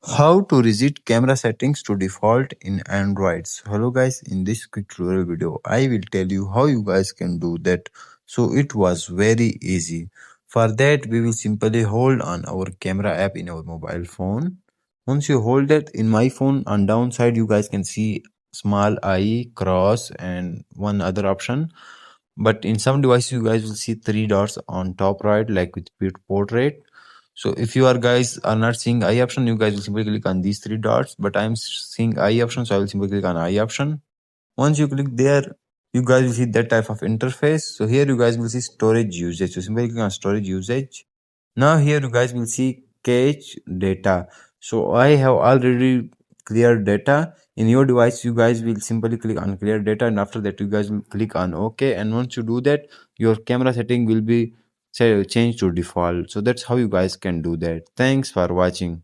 How to reset camera settings to default in Android. So hello guys, in this quick tutorial video, I will tell you how you guys can do that. So it was very easy. For that, we will simply hold on our camera app in our mobile phone. Once you hold it in my phone, on downside you guys can see small I, cross and one other option. But in some devices you guys will see three dots on top right like with portrait. So if you are guys are not seeing I option, you guys will simply click on these three dots. But I'm seeing I option, so I will simply click on I option. Once you click there, you guys will see that type of interface. So here you guys will see storage usage. So simply click on storage usage. Now here you guys will see cache data. So I have already cleared data. In your device, you guys will simply click on clear data, and after that you guys will click on OK. And once you do that, your camera setting will be changed to default. So that's how you guys can do that. Thanks for watching.